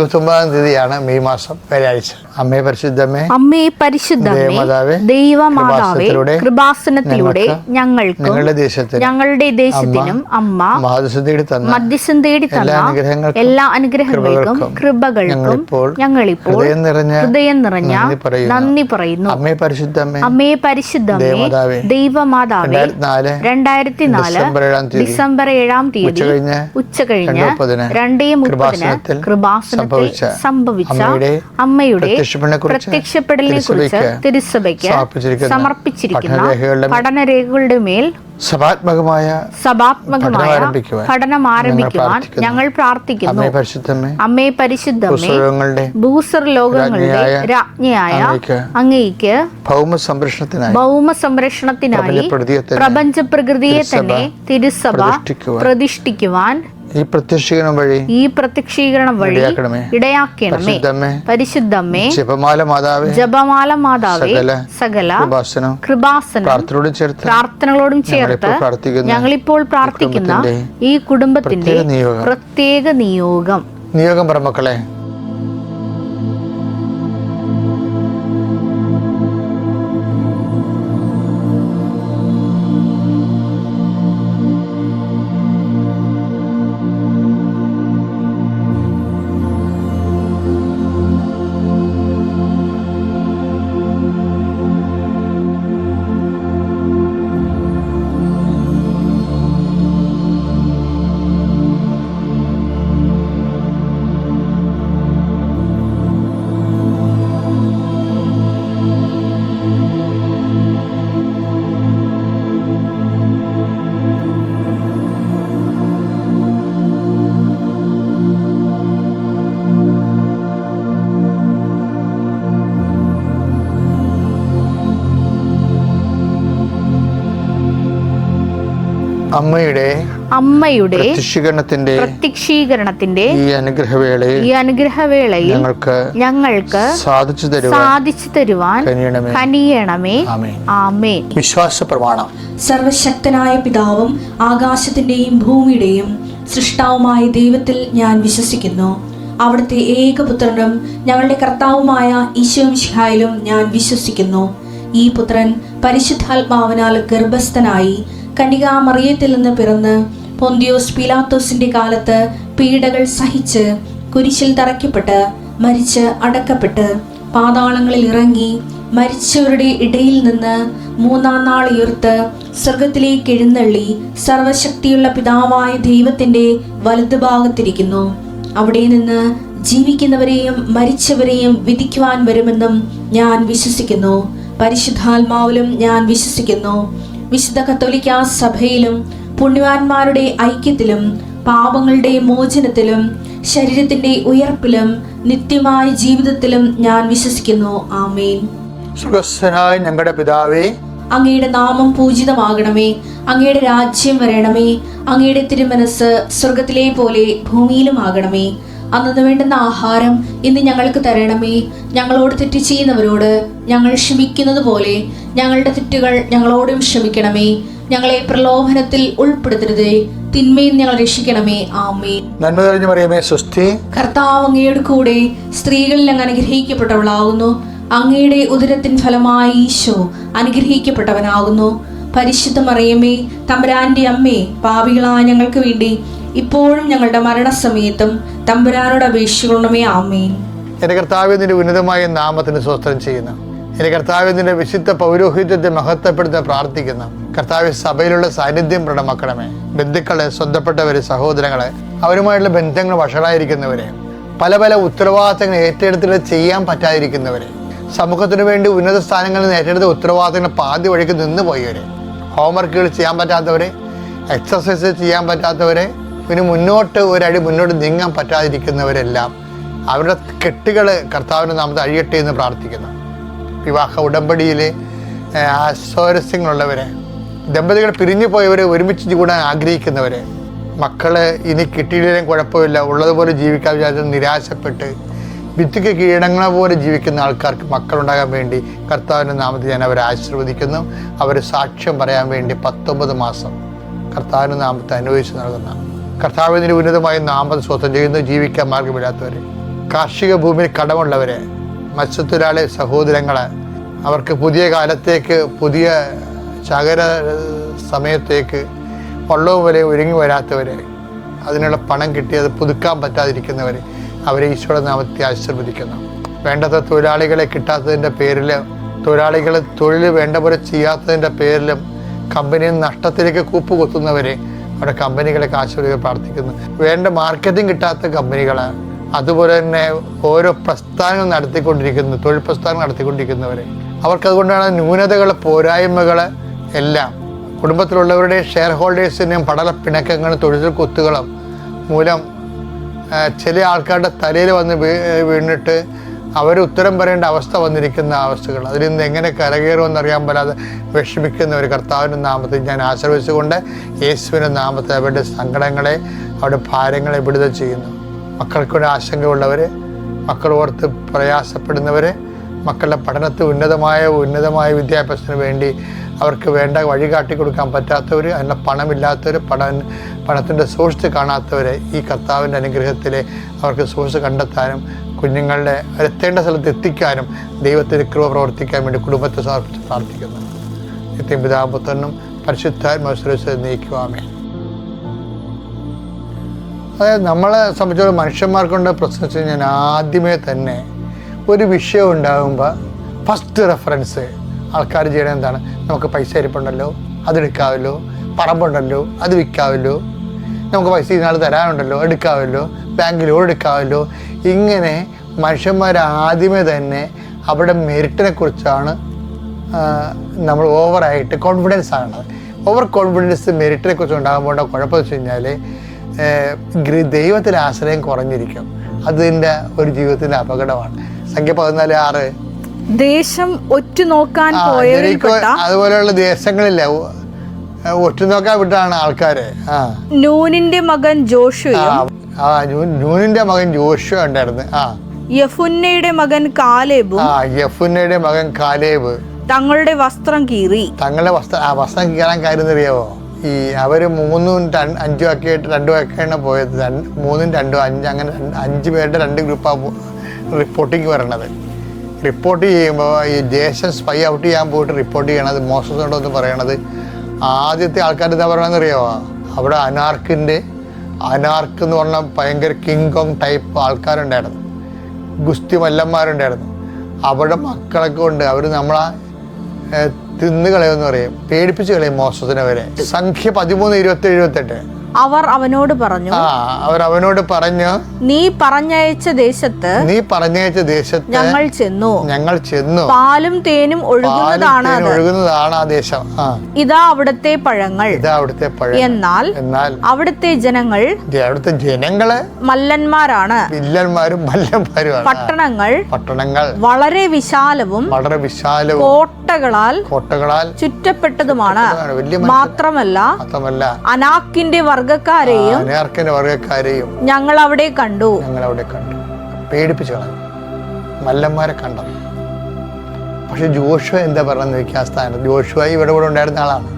29-ാം തീയതിയാണ് മെയ് മാസം വ്യാഴാഴ്ച. അമ്മേ പരിശുദ്ധമേ, അമ്മേ പരിശുദ്ധമേ, ദൈവമാതാവേ, കൃപാസനത്തിലൂടെ ഞങ്ങൾക്കും ഞങ്ങളുടെ ദേശത്തിനും അമ്മ മധ്യസ്ഥം തേടി തന്ന എല്ലാ അനുഗ്രഹങ്ങൾക്കും കൃപകൾക്കും ഞങ്ങളിപ്പോൾ ഹൃദയം നിറഞ്ഞ നന്ദി പറയുന്നു. അമ്മേ പരിശുദ്ധമേ, അമ്മേ പരിശുദ്ധമേ, ദൈവമാതാവേ, 2004 ഡിസംബർ 7-ാം തീയതി ഉച്ചകഴിഞ്ഞ് 2:30 കൃപാസനത്തിൽ സംഭവിച്ച അമ്മയുടെ പ്രത്യക്ഷപ്പെടലിനെ കുറിച്ച് തിരുസഭയ്ക്ക് സമർപ്പിച്ചിരിക്കുന്ന പഠനരേഖകളുടെ മേൽ സഭാത്മകമായ പഠനം ആരംഭിക്കുവാൻ ഞങ്ങൾ പ്രാർത്ഥിക്കുന്നു. അമ്മേ പരിശുദ്ധമേ, ഭൂസ്വർ ലോകങ്ങളുടെ രാജ്ഞിയായ അങ്ങേയ്ക്ക് ഭൗമ സംരക്ഷണത്തിനായി പ്രപഞ്ച പ്രകൃതിയെ തന്നെ തിരുസഭ പ്രതിഷ്ഠിക്കുവാൻ ഈ പ്രത്യക്ഷീകരണം വഴി ഇടയാക്കണമേ. പരിശുദ്ധമേ, ജപമാല മാതാവേ, സകല കൃപാസനം പ്രാർത്ഥനകളോടും ചേർത്ത് ഞങ്ങളിപ്പോൾ പ്രാർത്ഥിക്കുന്ന ഈ കുടുംബത്തിന്റെ പ്രത്യേക നിയോഗം മക്കളെ. അമ്മയുടെ പ്രത്യക്ഷീകരണത്തിന്റെ ഈ അനുഗ്രഹവേളയിൽ ഞങ്ങൾക്ക് സാധിച്ചു തരുവാൻ കനിയണമേ. ആമേൻ. വിശ്വാസ പ്രമാണം. സർവശക്തനായ പിതാവും ആകാശത്തിന്റെയും ഭൂമിയുടെയും സൃഷ്ടാവുമായ ദൈവത്തിൽ ഞാൻ വിശ്വസിക്കുന്നു. അവിടുത്തെ ഏകപുത്രനും ഞങ്ങളുടെ കർത്താവുമായ ഈശോ മിശിഹായിലും ഞാൻ വിശ്വസിക്കുന്നു. ഈ പുത്രൻ പരിശുദ്ധാത്മാവിനാൽ ഗർഭസ്ഥനായി കന്യകാമറിയത്തിൽ നിന്ന് പിറന്ന് പൊന്തിയോസ് പീലാത്തോസിന്റെ കാലത്ത് പീഡകൾ സഹിച്ച് കുരിശിൽ തറയ്ക്കപ്പെട്ട് മരിച്ച് അടക്കപ്പെട്ട് പാതാളങ്ങളിൽ ഇറങ്ങി മരിച്ചവരുടെ ഇടയിൽ നിന്ന് 3-ാം നാൾ ഉയർത്ത് സ്വർഗത്തിലേക്ക് എഴുന്നള്ളി സർവശക്തിയുള്ള പിതാവായ ദൈവത്തിന്റെ വലതുഭാഗത്തിരിക്കുന്നു. അവിടെ നിന്ന് ജീവിക്കുന്നവരെയും മരിച്ചവരെയും വിധിക്കുവാൻ വരുമെന്നും ഞാൻ വിശ്വസിക്കുന്നു. പരിശുദ്ധാത്മാവിലും ഞാൻ വിശ്വസിക്കുന്നു. വിശുദ്ധ കത്തോലിക്കാ സഭയിലും പുണ്യവാന്മാരുടെ ഐക്യത്തിലും പാപങ്ങളുടെ മോചനത്തിലും ശരീരത്തിന്റെ ഉയർപ്പിലും നിത്യമായ ജീവിതത്തിലും ഞാൻ വിശ്വസിക്കുന്നു. ആമേൻ. സ്വർഗ്ഗസ്ഥനായ ഞങ്ങളുടെ പിതാവേ, അങ്ങയുടെ നാമം പൂജിതമാകണമേ. അങ്ങയുടെ രാജ്യം വരണമേ. അങ്ങയുടെ തിരുമനസ് സ്വർഗത്തിലെ പോലെ ഭൂമിയിലും ആകണമേ. അന്നു വേണ്ടുന്ന ആഹാരം ഇന്ന് ഞങ്ങൾക്ക് തരണമേ. ഞങ്ങളോട് തെറ്റ് ചെയ്യുന്നവരോട് ഞങ്ങൾ ക്ഷമിക്കുന്നത് പോലെ ഞങ്ങളുടെ തെറ്റുകൾ ഞങ്ങളോടും ക്ഷമിക്കണമേ. ഞങ്ങളെ പ്രലോഭനത്തിൽ ഉൾപ്പെടുത്തരുതേ, തിന്മയിൽ ഞങ്ങൾ രക്ഷിക്കണമേ. ആമേൻ. നന്മ നിറഞ്ഞ മറിയമേ, സ്വസ്തി. കർത്താവ് അങ്ങയുടെ കൂടെ സ്ത്രീകളിൽ അങ്ങ് അനുഗ്രഹിക്കപ്പെട്ടവളാകുന്നു. അങ്ങയുടെ ഉദരത്തിൻ ഫലമായി ഈശോ അനുഗ്രഹിക്കപ്പെട്ടവനാകുന്നു. പരിശുദ്ധ മറിയമേ, തമ്പുരാന്റെ അമ്മേ, പാപികളായ ഞങ്ങൾക്ക് വേണ്ടി ഇപ്പോഴും ഞങ്ങളുടെ മരണസമയത്തും തമ്പുരാനോട് അപേക്ഷിക്കണമേ. ആമേൻ. എൻ്റെ കർത്താവേ, നിന്റെ ഉന്നതമായ നാമത്തിന് സ്വസ്ത്രം ചെയ്യുന്നു. എൻ്റെ കർത്താവേ, നിന്റെ വിശുദ്ധ പൗരോഹിത്യത്തെ മഹത്വപ്പെടുത്താൻ പ്രാർത്ഥിക്കുന്നു. കർത്താവേ, സഭയിലുള്ള സാന്നിധ്യം പ്രകടമാക്കണമേ. ബന്ധുക്കളെ, സ്വന്തപ്പെട്ടവരെ, സഹോദരങ്ങളെ, അവരുമായിട്ടുള്ള ബന്ധങ്ങൾ വഷളായിരിക്കുന്നവരെ, പല പല ഉത്തരവാദിത്തങ്ങൾ ഏറ്റെടുത്തിട്ട് ചെയ്യാൻ പറ്റാതിരിക്കുന്നവരെ, സമൂഹത്തിന് വേണ്ടി ഉന്നത സ്ഥാനങ്ങളിൽ നിന്ന് ഏറ്റെടുത്ത ഉത്തരവാദിത്തങ്ങൾ പാതി വഴിക്ക് നിന്ന് പോയവരെ, ഹോംവർക്കുകൾ ചെയ്യാൻ പറ്റാത്തവരെ, എക്സസൈസ് ചെയ്യാൻ പറ്റാത്തവരെ, പിന്നെ മുന്നോട്ട് ഒരടി മുന്നോട്ട് നീങ്ങാൻ പറ്റാതിരിക്കുന്നവരെല്ലാം അവരുടെ കെട്ടുകൾ കർത്താവിൻ്റെ നാമത്തിൽ അഴിയട്ടെ എന്ന് പ്രാർത്ഥിക്കുന്നു. വിവാഹ ഉടമ്പടിയിലെ അസ്വാരസ്യങ്ങളുള്ളവരെ, ദമ്പതികൾ പിരിഞ്ഞു പോയവരെ ഒരുമിച്ച് കൂടാൻ ആഗ്രഹിക്കുന്നവരെ, മക്കളെ ഇനി കിട്ടിയില്ലെങ്കിലും കുഴപ്പമില്ല, ഉള്ളതുപോലെ ജീവിക്കാൻ വിചാരിച്ച് നിരാശപ്പെട്ട് ഭിത്തിക്ക് കീഴടങ്ങളെ പോലെ ജീവിക്കുന്ന ആൾക്കാർക്ക് മക്കളുണ്ടാകാൻ വേണ്ടി കർത്താവിൻ്റെ നാമത്തിൽ ഞാൻ അവരെ ആശീർവദിക്കുന്നു. അവർ സാക്ഷ്യം പറയാൻ വേണ്ടി 19 മാസം കർത്താവിൻ്റെ നാമത്തെ അനുവദിച്ച് നൽകുന്ന കർത്താവിൻ്റെ ഉന്നതമായ നാമത്തെ സ്വന്തം ചെയ്യുന്നു. ജീവിക്കാൻ മാർഗമില്ലാത്തവരെ, കാർഷിക ഭൂമിയിൽ കടമുള്ളവരെ, മത്സ്യത്തൊഴിലാളി സഹോദരങ്ങളെ, അവർക്ക് പുതിയ കാലത്തേക്ക്, പുതിയ ചകര സമയത്തേക്ക് വള്ളവും വരെ ഒരുങ്ങി വരാത്തവരെ, അതിനുള്ള പണം കിട്ടിയത് പുതുക്കാൻ പറ്റാതിരിക്കുന്നവരെ, അവരെ ഈശോയുടെ നാമത്തിൽ ആശീർവദിക്കുന്നു. വേണ്ടത്ര തൊഴിലാളികളെ കിട്ടാത്തതിൻ്റെ പേരിലും, തൊഴിലാളികൾ തൊഴിൽ വേണ്ട പോലെ ചെയ്യാത്തതിൻ്റെ പേരിലും കമ്പനിയിൽ നഷ്ടത്തിലേക്ക് കൂപ്പുകുത്തുന്നവരെ, അവരുടെ കമ്പനികളൊക്കെ ആശീർവദിക്കാൻ പ്രാർത്ഥിക്കുന്നു. വേണ്ട മാർക്കറ്റിംഗ് കിട്ടാത്ത കമ്പനികൾ, അതുപോലെ തന്നെ ഓരോ പ്രസ്ഥാനങ്ങൾ നടത്തിക്കൊണ്ടിരിക്കുന്നു, തൊഴിൽ പ്രസ്ഥാനങ്ങൾ നടത്തിക്കൊണ്ടിരിക്കുന്നവരെ, അവർക്കതുകൊണ്ടാണ് ന്യൂനതകൾ, പോരായ്മകൾ എല്ലാം കുടുംബത്തിലുള്ളവരുടെ ഷെയർ ഹോൾഡേഴ്സിൻ്റെയും പടലപ്പിണക്കങ്ങളും തൊഴിൽ കുത്തുകളും മൂലം ചില ആൾക്കാരുടെ തലയിൽ വന്ന് വീണിട്ട് അവർ ഉത്തരം പറയേണ്ട അവസ്ഥ വന്നിരിക്കുന്ന അവസ്ഥകൾ, അതിൽ നിന്ന് എങ്ങനെ കരകയറുമെന്നറിയാൻ പറ്റാതെ വിഷമിക്കുന്ന ഒരു കർത്താവിൻ്റെ നാമത്തിൽ ഞാൻ ആശീർവദിച്ചുകൊണ്ട് യേശുവിൻ്റെ നാമത്തിൽ അവരുടെ സങ്കടങ്ങളെ, അവരുടെ ഭാരങ്ങളെ വിടുതൽ ചെയ്യുന്നു. മക്കൾക്കൂടെ ആശങ്കയുള്ളവർ, മക്കൾ ഓർത്ത് പ്രയാസപ്പെടുന്നവർ, മക്കളുടെ പഠനത്തിൽ ഉന്നതമായ വിദ്യാഭ്യാസത്തിന് വേണ്ടി അവർക്ക് വേണ്ട വഴി കാട്ടി കൊടുക്കാൻ പറ്റാത്തവർ, അതിനുള്ള പണമില്ലാത്തവർ, പണത്തിൻ്റെ സോഴ്സ് കാണാത്തവരെ ഈ കർത്താവിൻ്റെ അനുഗ്രഹത്തിൽ അവർക്ക് സോഴ്സ് കണ്ടെത്താനും കുഞ്ഞുങ്ങളുടെ എത്തേണ്ട സ്ഥലത്ത് എത്തിക്കാനും ദൈവത്തിൻ്റെ കൃപ പ്രവർത്തിക്കാൻ വേണ്ടി കുടുംബത്തെ സമർപ്പിച്ച് പ്രാർത്ഥിക്കുന്നു. നിത്യം പിതാപുത്രനും പരിശുദ്ധാത്മാവിനെ നയിക്കുവാമേ. അതായത് നമ്മളെ സംബന്ധിച്ചോളം മനുഷ്യന്മാർക്കുണ്ട് പ്രശ്നം വെച്ച് കഴിഞ്ഞാൽ ആദ്യമേ തന്നെ ഒരു വിഷയം ഉണ്ടാകുമ്പോൾ ഫസ്റ്റ് റെഫറൻസ് ആൾക്കാർ ചെയ്യണത് എന്താണ്? നമുക്ക് പൈസ ഇരിപ്പുണ്ടല്ലോ, അതെടുക്കാമല്ലോ, പറമ്പുണ്ടല്ലോ, അത് വിൽക്കാമല്ലോ, നമുക്ക് പൈസ ഇന്നാൾ തരാനുണ്ടല്ലോ, എടുക്കാമല്ലോ, ബാങ്ക് ലോൺ എടുക്കാമല്ലോ. ഇങ്ങനെ മനുഷ്യന്മാർ ആദ്യമേ തന്നെ അവിടെ മെറിറ്റിനെ കുറിച്ചാണ് നമ്മൾ ഓവറായിട്ട് കോൺഫിഡൻസ് ആകണത്. ഓവർ കോൺഫിഡൻസ് മെറിറ്റിനെ കുറിച്ച് ഉണ്ടാകുമ്പോൾ കുഴപ്പമെന്ന് വെച്ച് കഴിഞ്ഞാൽ ദൈവത്തിലെ ആശ്രയം കുറഞ്ഞിരിക്കും. അതിൻ്റെ ഒരു ജീവിതത്തിൻ്റെ അപകടമാണ്. സംഖ്യ 14:6 ദേശം ഒറ്റുനോക്കാൻ അതുപോലെയുള്ള ദേശങ്ങളില്ല ഒറ്റുനോക്കാൻ വിട്ടാണ് ആൾക്കാര്. നൂനിന്റെ മകൻ ജോഷുവ നൂനിന്റെ മകൻ ജോഷുവ ഉണ്ടായിരുന്നു. യഫുന്നയുടെ മകൻ കാലേബ് തങ്ങളുടെ വസ്ത്രം കീറി. വസ്ത്രം കീറാൻ കാര്യം അറിയാവോ? ഈ അവര് 3ഉം 5ഉം ഒക്കെ ആയിട്ട് 2 ഒക്കെയാണ് പോയത്. 3ഉം 2ഉം 5 അങ്ങനെ 5 പേരുടെ 2 ഗ്രൂപ്പാണ് റിപ്പോർട്ടിങ് വരണത്. റിപ്പോർട്ട് ചെയ്യുമ്പോൾ ഈ ദേശം സ്പൈ ഔട്ട് ചെയ്യാൻ പോയിട്ട് റിപ്പോർട്ട് ചെയ്യണത് മോശമുണ്ടോ എന്ന് പറയണത് ആദ്യത്തെ ആൾക്കാർ എന്താ പറയണമെന്ന് അറിയാമോ? അവിടെ അനാർക്ക് എന്ന് പറഞ്ഞാൽ ഭയങ്കര കിങ് കോങ് ടൈപ്പ് ആൾക്കാരുണ്ടായിരുന്നു, ഗുസ്തി മല്ലന്മാരുണ്ടായിരുന്നു. അവിടെ മക്കളൊക്കെ ഉണ്ട്, അവർ നമ്മളെ തിന്നുകളയെന്ന് പറയും, പേടിപ്പിച്ച് കളയും മോശത്തിനെ വരെ. സംഖ്യ 13, 27, 28 അവർ അവനോട് പറഞ്ഞു, നീ പറഞ്ഞയച്ച ദേശത്ത് ഞങ്ങൾ ചെന്നു പാലും തേനും ഒഴുകുന്നതാണ് ആ ദേശം. ഇതാ അവിടുത്തെ പഴങ്ങൾ. എന്നാൽ അവിടുത്തെ ജനങ്ങള് മല്ലന്മാരാണ്, വില്ലന്മാരും മല്ലന്മാരും. പട്ടണങ്ങൾ വളരെ വിശാലവും കോട്ടകളാൽ ചുറ്റപ്പെട്ടതുമാണ്. മാത്രമല്ല അനാക്കിന്റെ വർഗക്കാരെയും ഞങ്ങൾ അവിടെ കണ്ടു. പേടിപ്പിച്ചു കളഞ്ഞു, മല്ലന്മാരെ കണ്ടു. പക്ഷെ ജോഷുവ എന്താ പറഞ്ഞെന്ന് വെക്കാൻ സ്ഥാനം, ജോഷുവ ഇവിടെ ഉണ്ടായിരുന്ന ആളാണ്.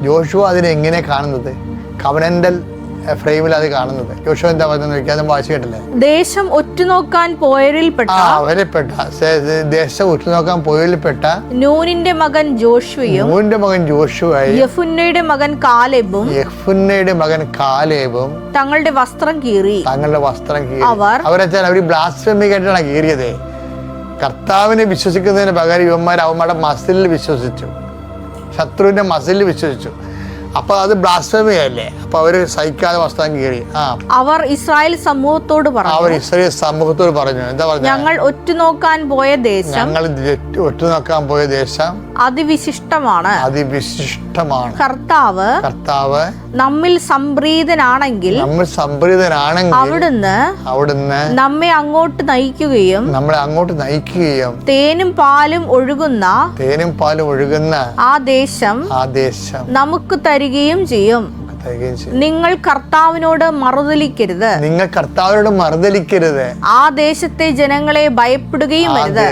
ജോഷുവ അതിനെങ്ങനെ കാണുന്നത്? കവനന്റൽ ഫ്രെയിമിൽ അത് കാണുന്നത്. ജോഷുവ എന്താ പറഞ്ഞെന്ന് വെക്കാൻ വായിച്ചു കേട്ടില്ലേ? ദേശം ഒറ്റുനോക്കാൻ പോയവരിൽപ്പെട്ട നൂനിന്റെ മകൻ ജോഷുവയും യഫുന്നയുടെ മകൻ കാലേബും തങ്ങളുടെ വസ്ത്രം കീറി. അവരെ ബ്ലാസ്ഫെമിക്കായിട്ടാണ് കീറിയത്. കർത്താവിനെ വിശ്വസിക്കുന്നതിന് പകരം ഇവന്മാർ അവന്മാരുടെ മസിലിൽ വിശ്വസിച്ചു, ശത്രുവിന്റെ മസിലിൽ വിശ്വസിച്ചു. അപ്പൊ അത് ബ്ലാസ്ഫെമിയല്ലേ? അപ്പൊ അവര് സഹിക്കാതെ വസ്ത്രം കീറി. അവർ ഇസ്രായേൽ സമൂഹത്തോട് പറഞ്ഞു, എന്താ പറഞ്ഞു? ഞങ്ങൾ ഒറ്റുനോക്കാൻ പോയ ദേശം അതിവിശിഷ്ടമാണ്. കർത്താവ് നമ്മിൽ സംപ്രീതനാണെങ്കിൽ അവിടുന്ന് നമ്മെ അങ്ങോട്ട് നയിക്കുകയും തേനും പാലും ഒഴുകുന്ന ആ ദേശം നമുക്ക് തരികയും ചെയ്യും. നിങ്ങൾ കർത്താവിനോട് മറുതലിക്കരുത്. ആ ദേശത്തെ ജനങ്ങളെ ഭയപ്പെടുകയും അരുത്.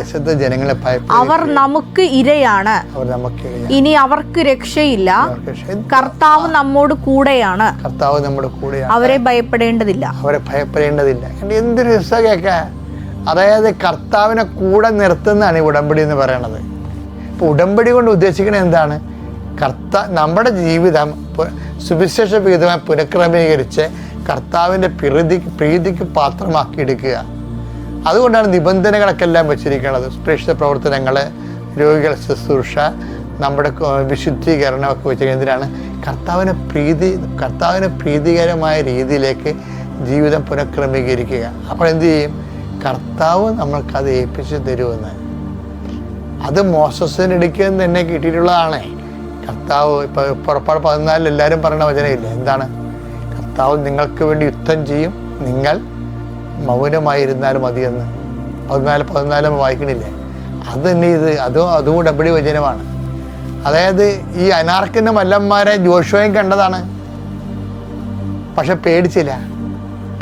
അവർ നമുക്ക് ഇരയാണ്, ഇനി അവർക്ക് രക്ഷയില്ല. കർത്താവ് നമ്മോട് കൂടെയാണ്, അവരെ ഭയപ്പെടേണ്ടതില്ല. എന്തൊരു രസം കേൾക്കാൻ. അതായത് കർത്താവിനെ കൂടെ നിർത്തുന്നതാണ് ഈ ഉടമ്പടി എന്ന് പറയണത്. ഇപ്പോൾ ഉടമ്പടി കൊണ്ട് ഉദ്ദേശിക്കുന്നത് എന്താണ്? നമ്മുടെ ജീവിതം സുവിശേഷ വിഹിതമായി പുനഃക്രമീകരിച്ച് കർത്താവിൻ്റെ പ്രീതിക്ക് പാത്രമാക്കിയെടുക്കുക. അതുകൊണ്ടാണ് നിബന്ധനകളൊക്കെ എല്ലാം വെച്ചിരിക്കുന്നത്. പ്രേക്ഷിത പ്രവർത്തനങ്ങൾ, രോഗികൾ ശുശ്രൂഷ, നമ്മുടെ വിശുദ്ധീകരണമൊക്കെ വെച്ചിരിക്കുന്നതിനാണ് കർത്താവിന് പ്രീതികരമായ രീതിയിലേക്ക് ജീവിതം പുനഃക്രമീകരിക്കുക. അപ്പോൾ എന്തു ചെയ്യും? കർത്താവ് നമ്മൾക്കത് ഏൽപ്പിച്ച് തരുമെന്ന്. അത് മോസസിന് ഇടയ്ക്ക് തന്നെ കിട്ടിയിട്ടുള്ളതാണ്. കർത്താവ് ഇപ്പോൾ പുറപ്പാട് 14 എല്ലാവരും പറയുന്ന വചനമില്ല, എന്താണ്? കർത്താവ് നിങ്ങൾക്ക് വേണ്ടി യുദ്ധം ചെയ്യും, നിങ്ങൾ മൗനമായിരുന്നാലും മതിയെന്ന് 14 വായിക്കണില്ലേ? അത് തന്നെ അതും ഉടമ്പടി വചനമാണ്. അതായത് ഈ അനാർക്കിൻ്റെ മല്ലന്മാരെ ജോഷുവയും കണ്ടതാണ്, പക്ഷെ പേടിച്ചില്ല.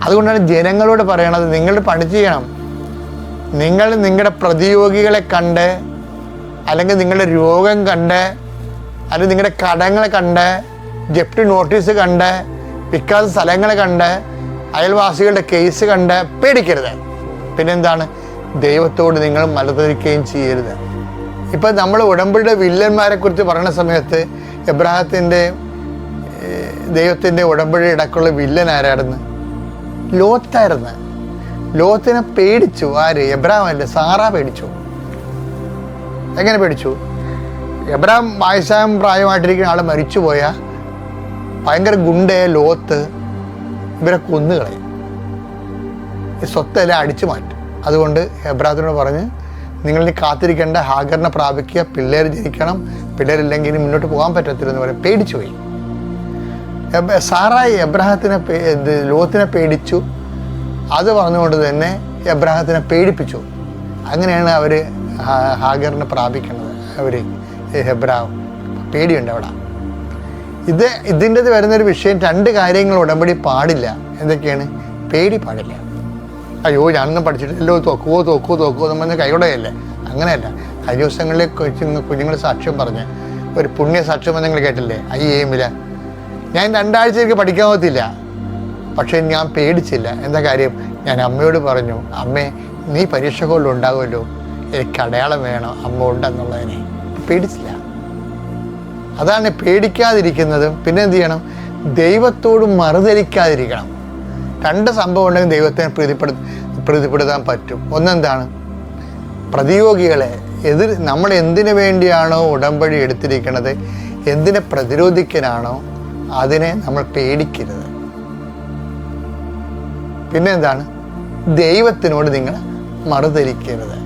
അതുകൊണ്ടാണ് ജനങ്ങളോട് പറയണത്, നിങ്ങൾ പണി ചെയ്യണം. നിങ്ങൾ നിങ്ങളുടെ പ്രതിയോഗികളെ കണ്ട്, അല്ലെങ്കിൽ നിങ്ങളുടെ രോഗം കണ്ട്, അല്ലെങ്കിൽ നിങ്ങളുടെ കടങ്ങളെ കണ്ട്, ജപ്തി നോട്ടീസ് കണ്ട്, വിൽക്കാത്ത സ്ഥലങ്ങളെ കണ്ട്, അയൽവാസികളുടെ കേസ് കണ്ട് പേടിക്കരുത്. പിന്നെന്താണ്? ദൈവത്തോട് നിങ്ങൾ മലതരിക്കുകയും ചെയ്യരുത്. ഇപ്പം നമ്മൾ ഉടമ്പടിയുടെ വില്ലന്മാരെ കുറിച്ച് പറയുന്ന സമയത്ത് ദൈവത്തിൻ്റെ ഉടമ്പടി ഇടക്കുള്ള വില്ലൻ ആരായിരുന്നു? ലോത്തായിരുന്നു. ലോത്തിനെ പേടിച്ചു. ആര്? എബ്രാഹമല്ലേ, സാറാ പേടിച്ചു. എങ്ങനെ പേടിച്ചു? എബ്രാം വയസ്സാം പ്രായമായിട്ടിരിക്കുന്ന ആൾ മരിച്ചുപോയാൽ ഭയങ്കര ഗുണ്ടയെ ലോത്ത് ഇവരെ കൊന്നുകളയും, ഈ സ്വത്തെല്ലാം അടിച്ചു മാറ്റും. അതുകൊണ്ട് എബ്രാഹത്തിനോട് പറഞ്ഞ്, നിങ്ങളിനി കാത്തിരിക്കേണ്ട, ഹാഗറിനെ പ്രാപിക്കുക, പിള്ളേർ ജനിക്കണം, പിള്ളേരില്ലെങ്കിൽ ഇനി മുന്നോട്ട് പോകാൻ പറ്റത്തില്ലെന്ന് പറയും. പേടിച്ചു പോയി. സാറായി ലോത്തിനെ പേടിച്ചു. അത് പറഞ്ഞുകൊണ്ട് തന്നെ എബ്രാഹത്തിനെ പേടിപ്പിച്ചു. അങ്ങനെയാണ് അവർ ഹാഗറിനെ പ്രാപിക്കുന്നത്. എബ്രാഹം പേടിയുണ്ട് അവിടെ. ഇതിൻ്റെ വരുന്നൊരു വിഷയം, 2 കാര്യങ്ങൾ ഉടമ്പടി പാടില്ല. എന്തൊക്കെയാണ്? പേടി പാടില്ല. അയ്യോ ഞാനൊന്നും പഠിച്ചിട്ടില്ലല്ലോ, തോക്കുവോ എന്ന് പറഞ്ഞ് കൈകൊടയല്ലേ? അങ്ങനെയല്ല. കഴിഞ്ഞ ദിവസങ്ങളിൽ കുഞ്ഞുങ്ങൾ സാക്ഷ്യം പറഞ്ഞ് ഒരു പുണ്യ സാക്ഷ്യം നിങ്ങൾ കേട്ടില്ലേ? IAM-ൽ ഞാൻ 2 ആഴ്ചയ്ക്ക് പഠിക്കാൻ പോകത്തില്ല, പക്ഷേ ഞാൻ പേടിച്ചില്ല. എന്താ കാര്യം? ഞാൻ അമ്മയോട് പറഞ്ഞു, അമ്മേ നീ പരീക്ഷ കൊള്ളുണ്ടാകുമല്ലോ, എനിക്ക് അടയാളം വേണം അമ്മ ഉണ്ടെന്നുള്ളതിനെ. പേടിച്ചില്ല. അതാണ് പേടിക്കാതിരിക്കുന്നതും. പിന്നെ എന്ത് ചെയ്യണം? ദൈവത്തോട് മറുതലിക്കാതിരിക്കണം. 2 സംഭവം ഉണ്ടെങ്കിൽ ദൈവത്തെ പ്രീതിപ്പെടുത്താൻ പറ്റും. ഒന്നെന്താണ്? പ്രതിയോഗികളെ നമ്മൾ എന്തിനു വേണ്ടിയാണോ ഉടമ്പടി എടുത്തിരിക്കുന്നത്, എന്തിനെ പ്രതിരോധിക്കാനാണോ, അതിനെ നമ്മൾ പേടിക്കരുത്. പിന്നെ എന്താണ്? ദൈവത്തിനോട് നിങ്ങൾ മറുതലിക്കരുത്.